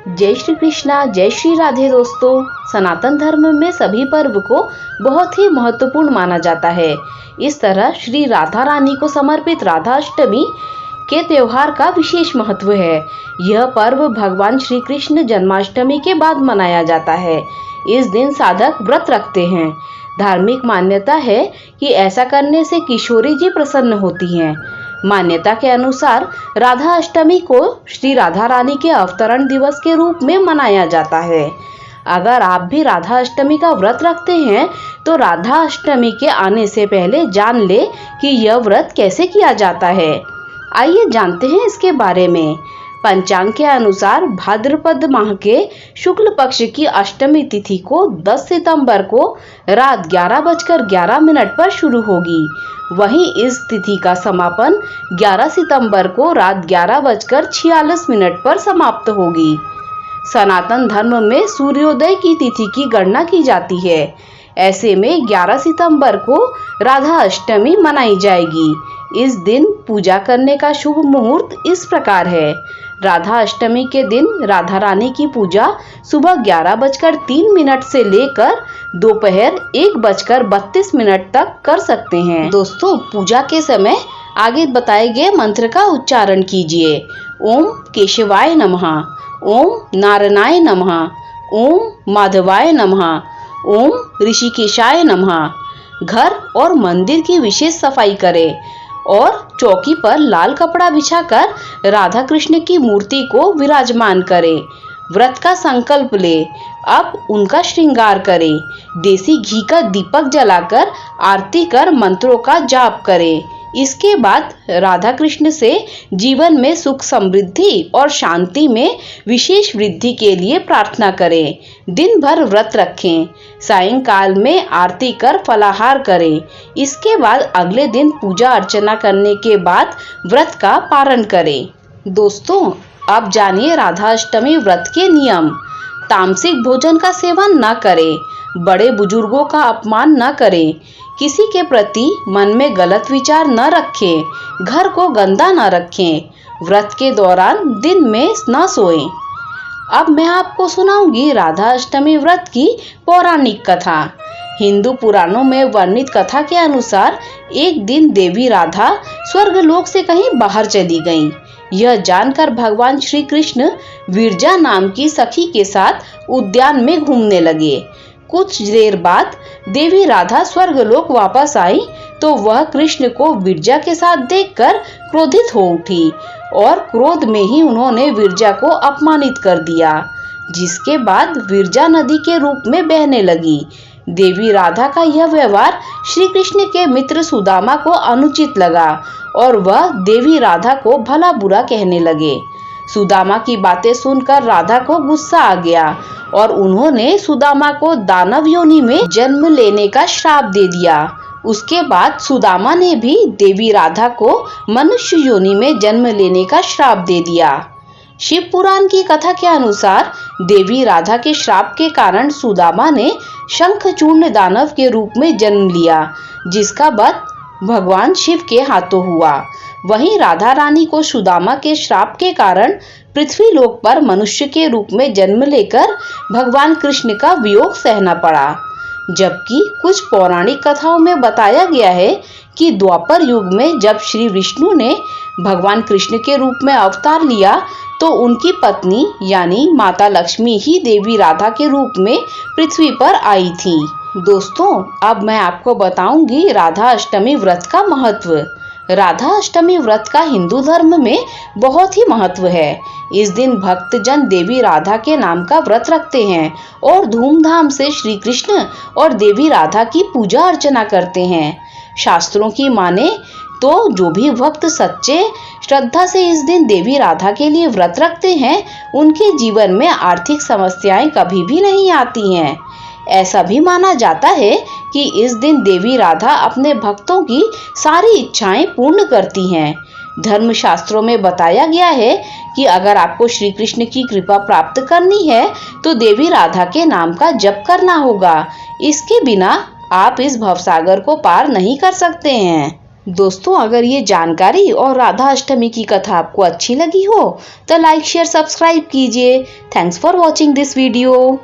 जय श्री कृष्णा, जय श्री राधे। दोस्तों, सनातन धर्म में सभी पर्व को बहुत ही महत्वपूर्ण माना जाता है। इस तरह श्री राधा रानी को समर्पित राधा अष्टमी के त्योहार का विशेष महत्व है। यह पर्व भगवान श्री कृष्ण जन्माष्टमी के बाद मनाया जाता है। इस दिन साधक व्रत रखते हैं। धार्मिक मान्यता है कि ऐसा करने से किशोरी जी प्रसन्न होती हैं। मान्यता के अनुसार राधा अष्टमी को श्री राधा रानी के अवतरण दिवस के रूप में मनाया जाता है। अगर आप भी राधा अष्टमी का व्रत रखते हैं तो राधा अष्टमी के आने से पहले जान ले कि यह व्रत कैसे किया जाता है। आइए जानते हैं इसके बारे में। पंचांग के अनुसार भाद्रपद माह के शुक्ल पक्ष की अष्टमी तिथि को 10 सितंबर को रात 11:11 पर शुरू होगी। वहीं इस तिथि का समापन 11 सितंबर को रात 11:46 पर समाप्त होगी। सनातन धर्म में सूर्योदय की तिथि की गणना की जाती है। ऐसे में 11 सितंबर को राधा अष्टमी मनाई जाएगी। इस दिन पूजा करने का शुभ मुहूर्त इस प्रकार है। राधा अष्टमी के दिन राधा रानी की पूजा सुबह 11:03 से लेकर दोपहर 1:32 तक कर सकते हैं। दोस्तों, पूजा के समय आगे बताए गए मंत्र का उच्चारण कीजिए। ओम केशवाय नमः, ओम नारायणाय नमः, ओम माधवाय नमः, ओम ऋषिकेशाय नमः। घर और मंदिर की विशेष सफाई करें और चौकी पर लाल कपड़ा बिछाकर राधा कृष्ण की मूर्ति को विराजमान करें। व्रत का संकल्प ले। अब उनका श्रृंगार करें। देसी घी का दीपक जलाकर आरती कर मंत्रों का जाप करें। इसके बाद राधा कृष्ण से जीवन में सुख समृद्धि और शांति में विशेष वृद्धि के लिए प्रार्थना करें। दिन भर व्रत रखें। सायंकाल में आरती कर फलाहार करें। इसके बाद अगले दिन पूजा अर्चना करने के बाद व्रत का पारण करें। दोस्तों, अब जानिए राधा अष्टमी व्रत के नियम। तामसिक भोजन का सेवन न करें। बड़े बुजुर्गों का अपमान न करें। किसी के प्रति मन में गलत विचार न रखें। घर को गंदा न रखें। व्रत के दौरान दिन में न सोएं। अब मैं आपको सुनाऊंगी राधा अष्टमी व्रत की पौराणिक कथा। हिंदू पुराणों में वर्णित कथा के अनुसार एक दिन देवी राधा स्वर्गलोक से कहीं बाहर चली गईं। यह जानकर भगवान श्री कृष्ण विरजा नाम की सखी के साथ उद्यान में घूमने लगे। कुछ देर बाद देवी राधा स्वर्गलोक वापस आई तो वह कृष्ण को विरजा के साथ देखकर क्रोधित हो उठी और क्रोध में ही उन्होंने विरजा को अपमानित कर दिया, जिसके बाद विरजा नदी के रूप में बहने लगी। देवी राधा का यह व्यवहार श्री कृष्ण के मित्र सुदामा को अनुचित लगा और वह देवी राधा को भला बुरा कहने लगे। सुदामा की बातें सुनकर राधा को गुस्सा आ गया और उन्होंने सुदामा को दानव योनि में जन्म लेने का श्राप दे दिया। उसके बाद सुदामा ने भी देवी राधा को मनुष्य योनि में जन्म लेने का श्राप दे दिया। शिव पुराण की कथा के अनुसार देवी राधा के श्राप के कारण सुदामा ने शंखचूर्ण दानव के रूप में जन्म लिया, जिसका वध भगवान शिव के हाथों हुआ। वहीं राधा रानी को सुदामा के श्राप के कारण पृथ्वी लोक पर मनुष्य के रूप में जन्म लेकर भगवान कृष्ण का वियोग सहना पड़ा। जबकि कुछ पौराणिक कथाओं में बताया गया है कि द्वापर युग में जब श्री विष्णु ने भगवान कृष्ण के रूप में अवतार लिया तो उनकी पत्नी यानी माता लक्ष्मी ही देवी राधा के रूप में पृथ्वी पर आई थी। दोस्तों, अब मैं आपको बताऊंगी राधा अष्टमी व्रत का महत्व। राधा अष्टमी व्रत का हिंदू धर्म में बहुत ही महत्व है। इस दिन भक्तजन देवी राधा के नाम का व्रत रखते हैं और धूमधाम से श्री कृष्ण और देवी राधा की पूजा अर्चना करते हैं। शास्त्रों की माने तो जो भी भक्त सच्चे श्रद्धा से इस दिन देवी राधा के लिए व्रत रखते हैं, उनके जीवन में आर्थिक समस्याएं कभी भी नहीं आती हैं। ऐसा भी माना जाता है कि इस दिन देवी राधा अपने भक्तों की सारी इच्छाएं पूर्ण करती हैं। धर्म शास्त्रों में बताया गया है कि अगर आपको श्री कृष्ण की कृपा प्राप्त करनी है तो देवी राधा के नाम का जप करना होगा। इसके बिना आप इस भवसागर को पार नहीं कर सकते हैं। दोस्तों, अगर ये जानकारी और राधा अष्टमी की कथा आपको अच्छी लगी हो तो लाइक शेयर सब्सक्राइब कीजिए। Thanks for watching this video.